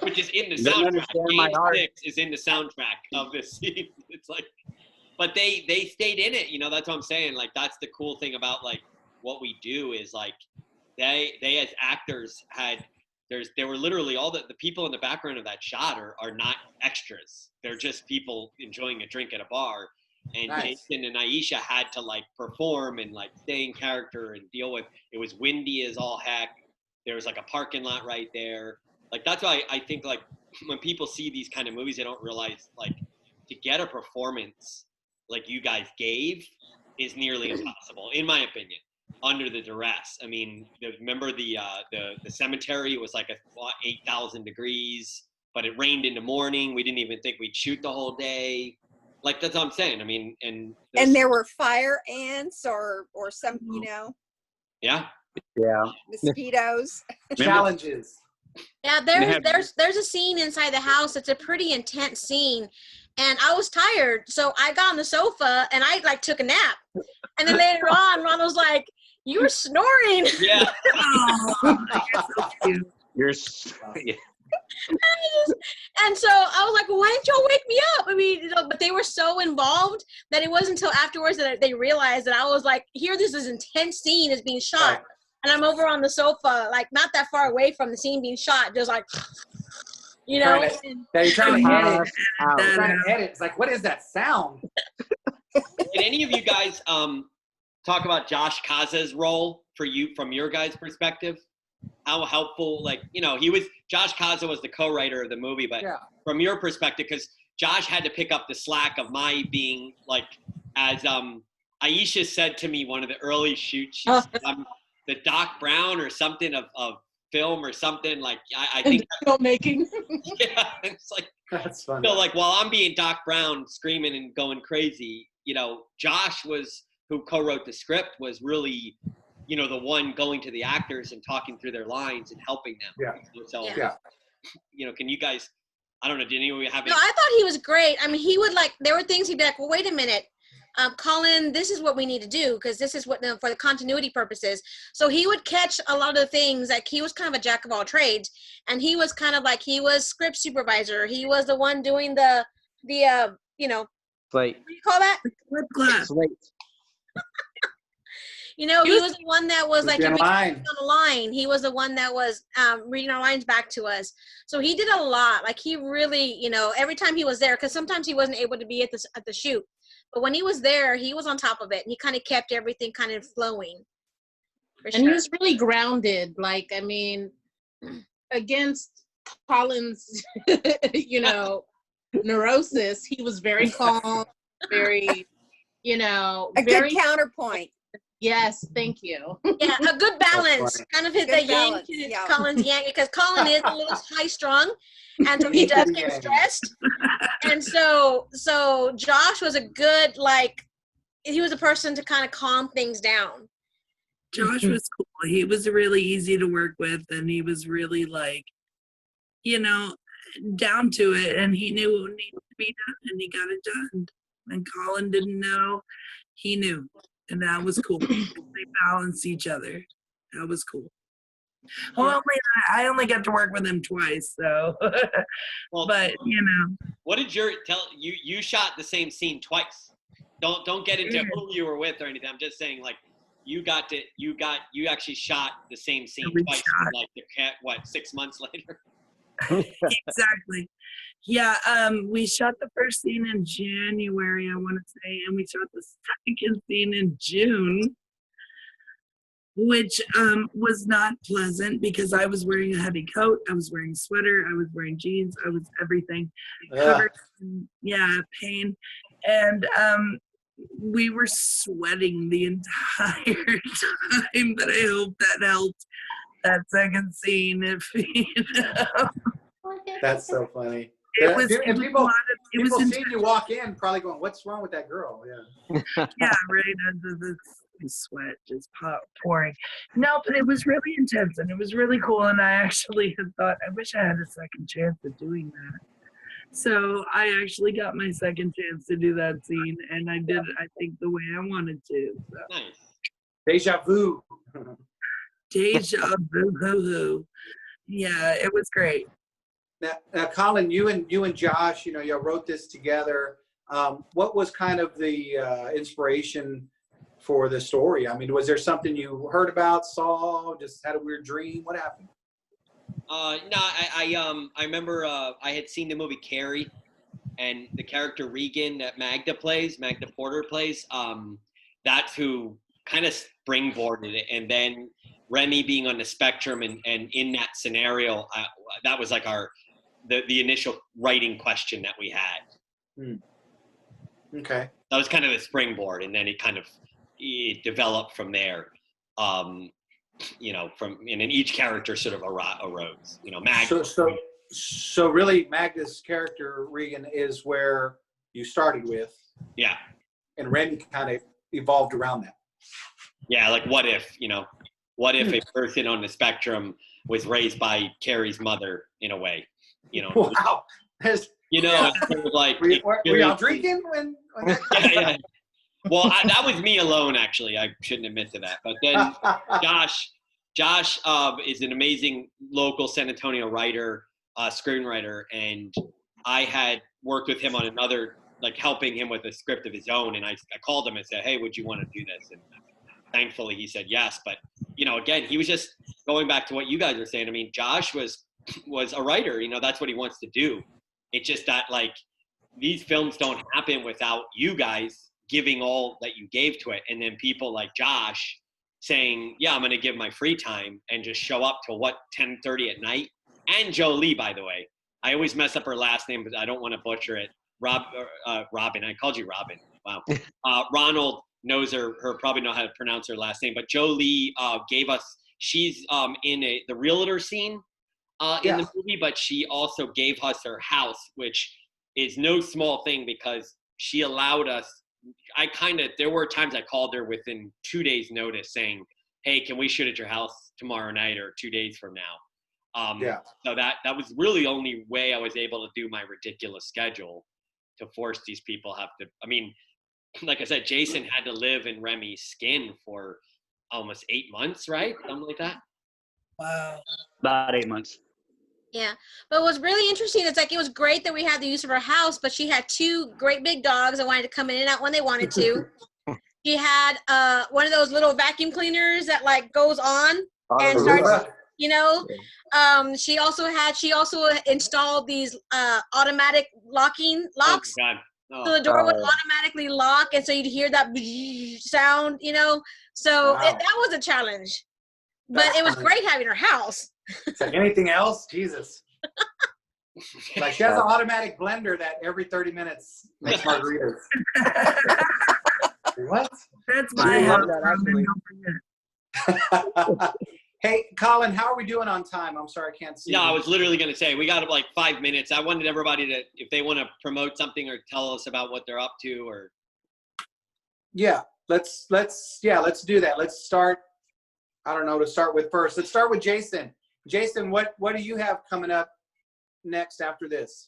Which is in the soundtrack. Game 6 is in the soundtrack of this scene. It's like, but they stayed in it. That's what I'm saying. Like, that's the cool thing about like what we do is like they as actors there were literally all the people in the background of that shot are not extras. They're just people enjoying a drink at a bar. and Nice. Jason and Aisha had to like perform and like stay in character and deal with. It was windy as all heck. There was like a parking lot right there. Like that's why I think like when people see these kind of movies, they don't realize like to get a performance like you guys gave is nearly impossible, in my opinion, under the duress. I mean, remember the cemetery was like 8,000 degrees, but it rained in the morning. We didn't even think we'd shoot the whole day. Like that's what I'm saying. I mean, and there were fire ants or some, you know, yeah, mosquitoes. Challenges. Yeah, there's a scene inside the house. It's a pretty intense scene, and I was tired, so I got on the sofa and I like took a nap. And then later on, Ron was like, "You were snoring." yeah. Oh, you're so cute. Yeah. And so I was like, well, why didn't y'all wake me up? I mean, you know, but they were so involved that it wasn't until afterwards that they realized that I was like, here, this is intense scene is being shot. Right. And I'm over on the sofa, like not that far away from the scene being shot, just like, you know. Trying to- Yeah, you're trying to edit. Out. You're trying to edit. It's like, what is that sound? Did any of you guys talk about Josh Kaza's role for you from your guys' perspective? How helpful, like, you know, Josh Kaza was the co-writer of the movie, but Yeah. from your perspective, because Josh had to pick up the slack of my being like, as Aisha said to me one of the early shoots, she said, I'm the Doc Brown or something of film or something, like I think filmmaking. yeah, it's like, That's funny. so like while I'm being Doc Brown screaming and going crazy, you know, Josh who co-wrote the script was really, you know, the one going to the actors and talking through their lines and helping them. Yeah. So, Yeah. you know, can you guys, I don't know, did anyone have any? No, I thought he was great. I mean, he would like, there were things he'd be like, well, wait a minute. Colin, this is what we need to do because this is what for the continuity purposes. So he would catch a lot of the things. Like he was kind of a jack of all trades, and he was kind of like he was script supervisor. He was the one doing the you know, Slate. what do you call that? Flip class. Slate. You know, he was the one that was like in if we line. on the line. He was the one that was reading our lines back to us. So he did a lot. Like he really, you know, every time he was there, because sometimes he wasn't able to be at the shoot. But when he was there, he was on top of it. And he kind of kept everything kind of flowing. And he was really grounded. Like, I mean, against Colin's, you know, neurosis, he was very calm, very, you know, A very good counterpoint. Yes, thank you. Yeah, a good balance. funny. Kind of hit Good that yang balance, to yeah. Colin's yang, because Colin is a little high strung. And so he does get Yang. stressed. And so Josh was a good, like, he was a person to kind of calm things down. Josh was cool. He was really easy to work with, and he was really like, you know, down to it, and he knew what needed to be done, and he got it done. And Colin didn't know, he knew, and that was cool. They balanced each other. That was cool. Well, I only got to work with him twice, so. Well, but you know. what did you shot the same scene twice? Don't get into who you were with or anything. I'm just saying, like, you actually shot the same scene We twice. shot. Like the cat, what, 6 months later? Exactly. Yeah, we shot the first scene in January, I want to say, and we shot the second scene in June, which was not pleasant because I was wearing a heavy coat, I was wearing a sweater, I was wearing jeans, I was everything covered in, pain, and we were sweating the entire time, but I hope that helped that second scene. If you know. That's so funny. It was, and it people was, it was seeing you walk in probably going, what's wrong with that girl? Yeah. yeah, right. The sweat just pouring. No, but it was really intense and it was really cool. And I actually had thought, I wish I had a second chance at doing that. So I actually got my second chance to do that scene, and I did it, I think, the way I wanted to. So. Nice. Deja vu. Deja vu. Yeah, it was great. Now, Colin, you and Josh, you know, y'all wrote this together. What was kind of the inspiration for the story? I mean, was there something you heard about, saw, just had a weird dream? What happened? No, I remember I had seen the movie Carrie, and the character Regan that Magda Porter plays, that's who kind of springboarded it. And then Remy being on the spectrum and in that scenario, that was like the initial writing question that we had. Okay. That was kind of the springboard, and then it developed from there. You know, and then each character sort of arose. You know, Magda. So really, Magda's character Regan is where you started with. Yeah. And Remy kind of evolved around that. Yeah, like what if a person on the spectrum was raised by Carrie's mother in a way, you know? Wow. You know, it was like were y'all drinking when that yeah. Well, that was me alone, actually. I shouldn't admit to that. But then Josh is an amazing local San Antonio writer, screenwriter, and I had worked with him on another, like helping him with a script of his own. And I called him and said, hey, would you want to do this? And thankfully he said yes. But, you know, again, he was just going back to what you guys were saying. I mean, Josh was a writer, you know, that's what he wants to do. It's just that, like, these films don't happen without you guys giving all that you gave to it. And then people like Josh saying, yeah, I'm going to give my free time and just show up till 10:30 at night. And Jolie, by the way, I always mess up her last name, but I don't want to butcher it. Robin. I called you Robin. Wow. Ronald knows her probably know how to pronounce her last name, but Jolie gave us, she's in the realtor scene in the movie, but she also gave us her house, which is no small thing because she allowed us, there were times I called her within 2 days notice saying, hey, can we shoot at your house tomorrow night or 2 days from now? So that was really the only way I was able to do my ridiculous schedule, to force these people I mean, like I said, Jason had to live in Remy's skin for almost 8 months, right? Something like that. Wow. About 8 months. Yeah, but what's really interesting, it's like, it was great that we had the use of her house, but she had 2 great big dogs that wanted to come in and out when they wanted to. She had one of those little vacuum cleaners that like goes on and starts, you know. She also installed these automatic locks. Oh my God. Oh. So the door would automatically lock, and so you'd hear that sound, you know. So that was a challenge, but it was great having her house. It's like anything else, Jesus. Like she has an automatic blender that every 30 minutes makes margaritas. What? That's my house. Hey, Colin, how are we doing on time? I'm sorry, I can't see. No, I was literally going to say, we got like 5 minutes. I wanted everybody to, if they want to promote something or tell us about what they're up to, or. Yeah, let's do that. Let's start. I don't know to start with first. Let's start with Jason. Jason, what do you have coming up next after this?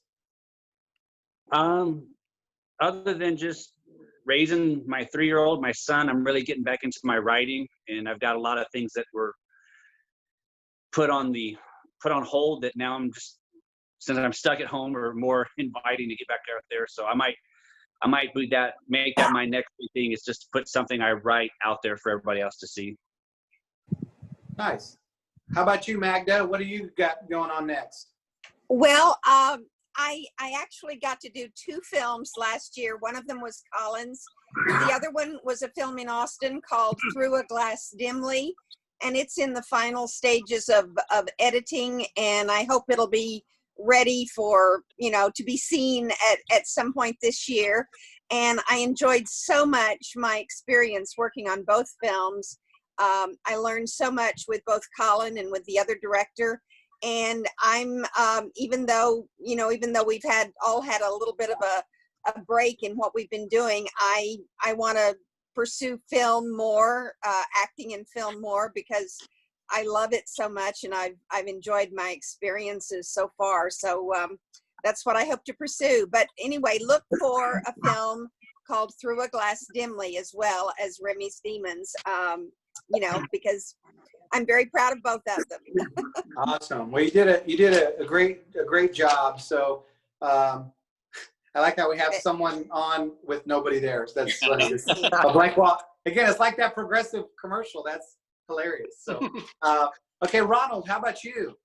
Other than just raising my 3-year-old, my son, I'm really getting back into my writing, and I've got a lot of things that were put on hold that now I'm just, since I'm stuck at home, or more inviting to get back out there. So I might make that my next big thing, is just to put something I write out there for everybody else to see. Nice. How about you, Magda? What do you got going on next? Well, I actually got to do 2 films last year. One of them was Colin's. The other one was a film in Austin called Through a Glass Dimly, and it's in the final stages of editing, and I hope it'll be ready for, to be seen at some point this year. And I enjoyed so much my experience working on both films. I learned so much with both Colin and with the other director. And I'm, even though we've all had a little bit of a break in what we've been doing, I want to pursue film more, acting in film more, because I love it so much, and I've enjoyed my experiences so far. So that's what I hope to pursue. But anyway, look for a film called Through a Glass Dimly, as well as Remy's Demons, because I'm very proud of both of them. Awesome. Well, you did a great job. So I like how we have someone on with nobody there. So that's funny. A blank wall. Again, it's like that Progressive commercial. That's hilarious. So, okay, Ronald, how about you?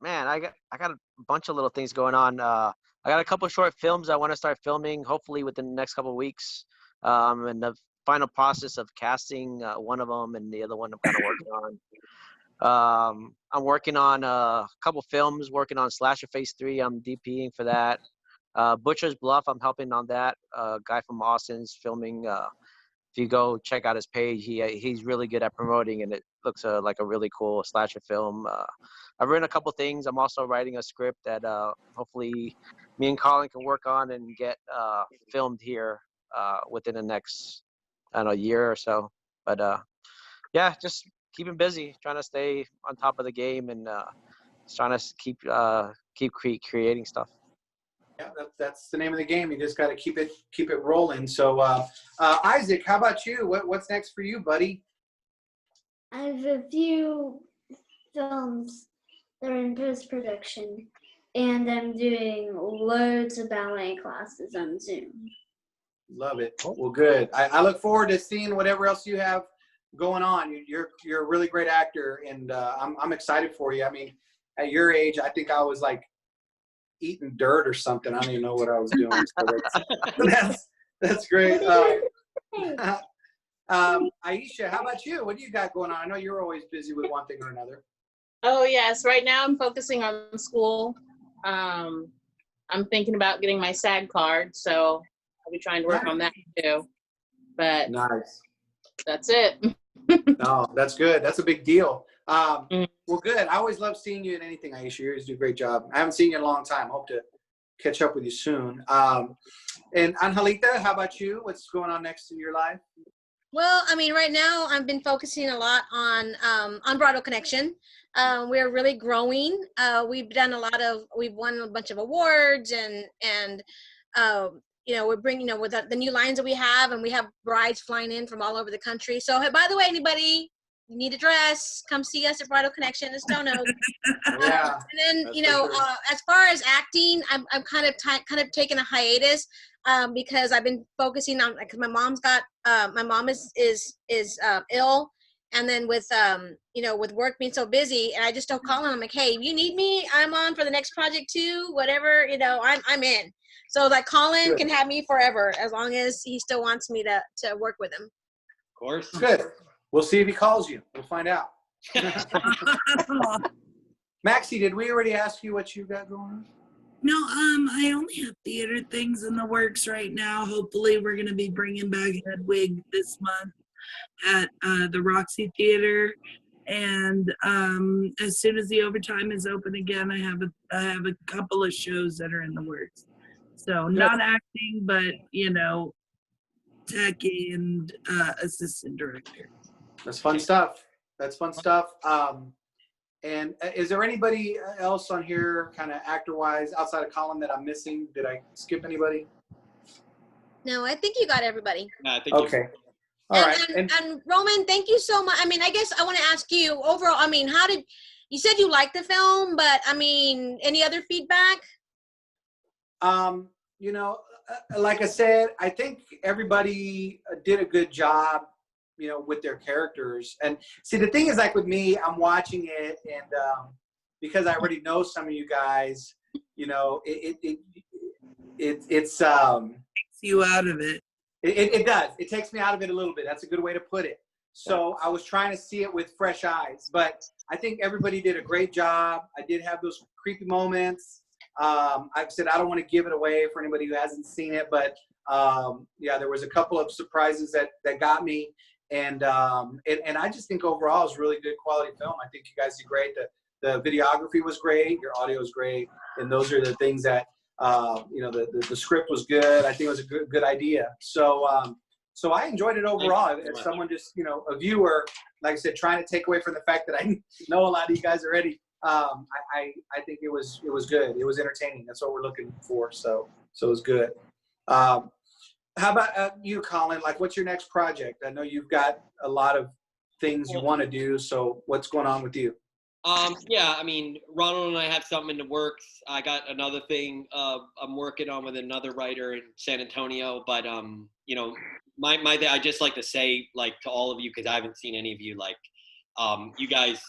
man, I got a bunch of little things going on. I got a couple short films I want to start filming, hopefully within the next couple of weeks. And the final process of casting one of them, and the other one I'm kind of working on. I'm working on a couple films, working on Slasher Phase 3. I'm DPing for that. Butcher's Bluff, I'm helping on that. Guy from Austin's filming. If you go check out his page, he's really good at promoting, and it looks like a really cool slasher film. I've written a couple things. I'm also writing a script that hopefully me and Colin can work on and get filmed here within the next, I don't know, year or so. But yeah, just keeping busy, trying to stay on top of the game, and just trying to keep creating stuff. Yeah, that's the name of the game. You just got to keep it rolling. So, Isaac, how about you? What's next for you, buddy? I have a few films that are in post-production, and I'm doing loads of ballet classes on Zoom. Love it. Well, good. I look forward to seeing whatever else you have going on. You're a really great actor, and I'm excited for you. I mean, at your age, I think I was like eating dirt or something. I don't even know what I was doing. So that's great. Aisha, how about you? What do you got going on? I know you're always busy with one thing or another. Oh yes, right now I'm focusing on school. I'm thinking about getting my SAG card, so I'll be trying to work on that too. But nice. That's it. No, that's good. That's a big deal. Well, good. I always love seeing you in anything, Aisha. You always do a great job. I haven't seen you in a long time. Hope to catch up with you soon. And Angelita, how about you? What's going on next in your life? Well, I mean, right now I've been focusing a lot on Broadway Connection. We're really growing. We've won a bunch of awards, and we're bringing, with the new lines that we have, and we have brides flying in from all over the country. So, hey, by the way, anybody need a dress, come see us at Bridal Connection in Stone Oak. Yeah. And then, as far as acting, I'm kind of taking a hiatus because I've been focusing on, because my mom is ill, and then with with work being so busy, and I just don't call him. I'm like, hey, if you need me, I'm on for the next project too. Whatever, I'm in. So like Colin can have me forever as long as he still wants me to work with him. Of course. Good. We'll see if he calls you. We'll find out. Maxie, did we already ask you what you got going on? No, I only have theater things in the works right now. Hopefully we're going to be bringing back Hedwig this month at the Roxy Theater. And as soon as the overtime is open again, I have a couple of shows that are in the works. So not acting, but, tech and assistant director. That's fun stuff. And is there anybody else on here, kind of actor-wise, outside of Colin, that I'm missing? Did I skip anybody? No, I think you got everybody. No, I think okay. All right. And Roman, thank you so much. I mean, I guess I want to ask you overall. I mean, you said you liked the film, but I mean, any other feedback? Like I said, I think everybody did a good job, with their characters. And see, the thing is, like with me, I'm watching it, and because I already know some of you guys, it's takes you out of it. It does. It takes me out of it a little bit. That's a good way to put it. So I was trying to see it with fresh eyes, but I think everybody did a great job. I did have those creepy moments. I've said I don't want to give it away for anybody who hasn't seen it, but there was a couple of surprises that got me, and I just think overall it was a really good quality film. I think you guys did great. The videography was great, your audio was great, and those are the things that the script was good. I think it was a good idea. So I enjoyed it overall. As someone just a viewer, like I said, trying to take away from the fact that I know a lot of you guys already. I think it was good. It was entertaining. That's what we're looking for. So it was good. How about you, Colin? Like, what's your next project? I know you've got a lot of things you want to do. So what's going on with you? Yeah, I mean, Ronald and I have something in the works. I got another thing I'm working on with another writer in San Antonio. But I just like to say, like, to all of you, because I haven't seen any of you, like, you guys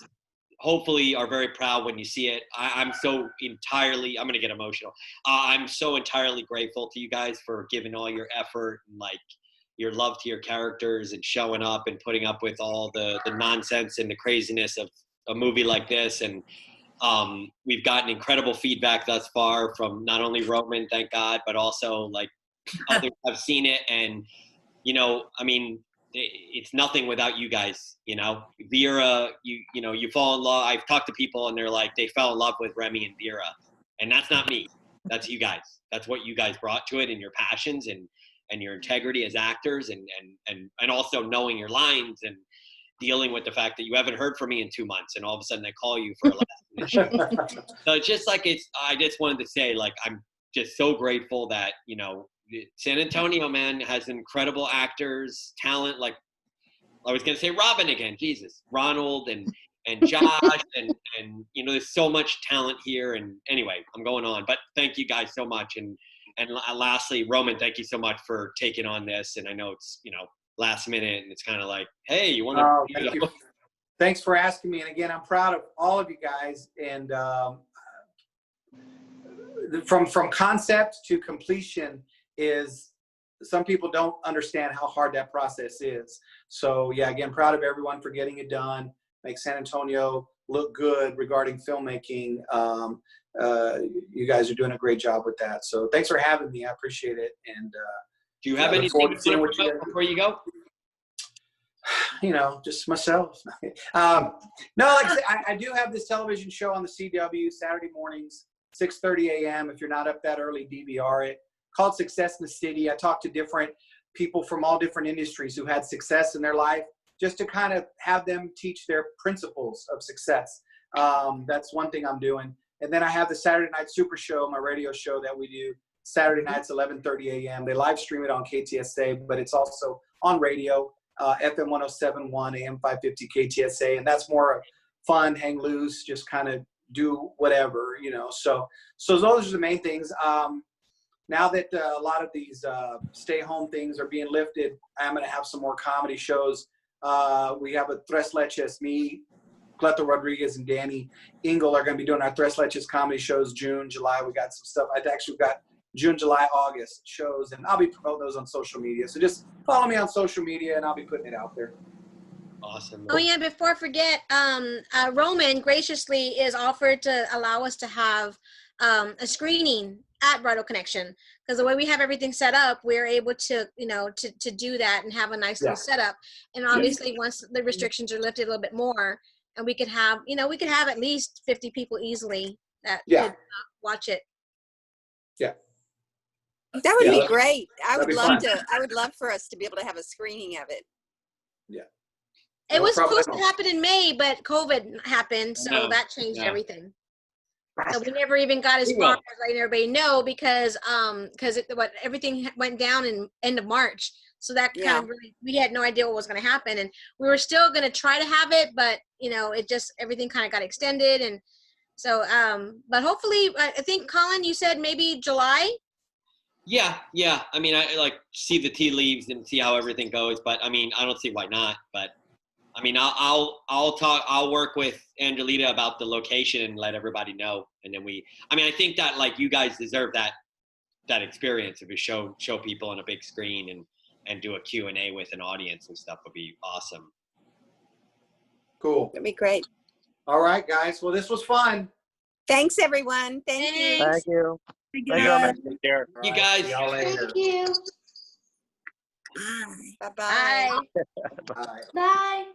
hopefully are very proud when you see it. I'm so entirely, I'm going to get emotional. I'm so entirely grateful to you guys for giving all your effort and like your love to your characters and showing up and putting up with all the nonsense and the craziness of a movie like this. And we've gotten incredible feedback thus far from not only Roman, thank God, but also like others have seen it. And, you know, I mean, it's nothing without you guys, you know. Vera, you know, you fall in love. I've talked to people and they're like, they fell in love with Remy and Vera. And that's not me. That's you guys. That's what you guys brought to it, and your passions and your integrity as actors, and also knowing your lines and dealing with the fact that you haven't heard from me in 2 months and all of a sudden they call you for a last minute shoot. So it's just like, I just wanted to say, like, I'm just so grateful that, you know, San Antonio, man, has incredible actors, talent. Like, I was going to say Robin again, Jesus, Ronald and Josh and, you know, there's so much talent here. And anyway, I'm going on, but thank you guys so much. And lastly, Roman, thank you so much for taking on this. And I know it's, you know, last minute and it's kind of like, hey, you want to, thank you. Thanks for asking me. And again, I'm proud of all of you guys. And from concept to completion is, some people don't understand how hard that process is. So yeah, again, proud of everyone for getting it done, make San Antonio look good regarding filmmaking. You guys are doing a great job with that. So thanks for having me. I appreciate it. And do you have anything before you go? You know, just myself. No, like I said, I do have this television show on the CW Saturday mornings, 6:30 a.m. If you're not up that early, DVR it. Called Success in the City. I talk to different people from all different industries who had success in their life, just to kind of have them teach their principles of success. That's one thing I'm doing. And then I have the Saturday Night Super Show, my radio show that we do Saturday nights, 11:30 a.m. They live stream it on KTSA, but it's also on radio, FM 107.1, AM 550 KTSA. And that's more fun, hang loose, just kind of do whatever, you know. So those are the main things. Now that a lot of these stay-home things are being lifted, I'm going to have some more comedy shows. We have a Tres Leches, me, Cleto Rodriguez, and Danny Engel are going to be doing our Tres Leches comedy shows June, July. We got some stuff. I've actually got June, July, August shows, and I'll be promoting those on social media. So just follow me on social media, and I'll be putting it out there. Awesome. Oh yeah, before I forget, Roman graciously is offered to allow us to have a screening at Bridal Connection, because the way we have everything set up, we're able to, you know, to do that and have a nice little setup. And obviously, once the restrictions are lifted a little bit more, and we could have, you know, we could have at least 50 people easily that could watch it. Yeah. That would be great. I would love to. I would love for us to be able to have a screening of it. Yeah. It was supposed to happen in May, but COVID happened, so that changed everything. So we never even got as far as letting everybody know, because everything went down in end of March. So that kind of really, we had no idea what was going to happen, and we were still going to try to have it, but you know, it just, everything kind of got extended. And so, but hopefully, I think Colin, you said maybe July. Yeah. I mean, I like see the tea leaves and see how everything goes, but I mean, I don't see why not. But I mean, I'll work with Angelita about the location and let everybody know, and then I think that like you guys deserve that experience if you show people on a big screen and do a Q&A with an audience and stuff would be awesome. Cool. That'd be great. All right, guys. Well, this was fun. Thanks, everyone. Thank you. Thank you. Take care. You guys. See y'all later. Thank you. Bye-bye. Bye. Bye. Bye.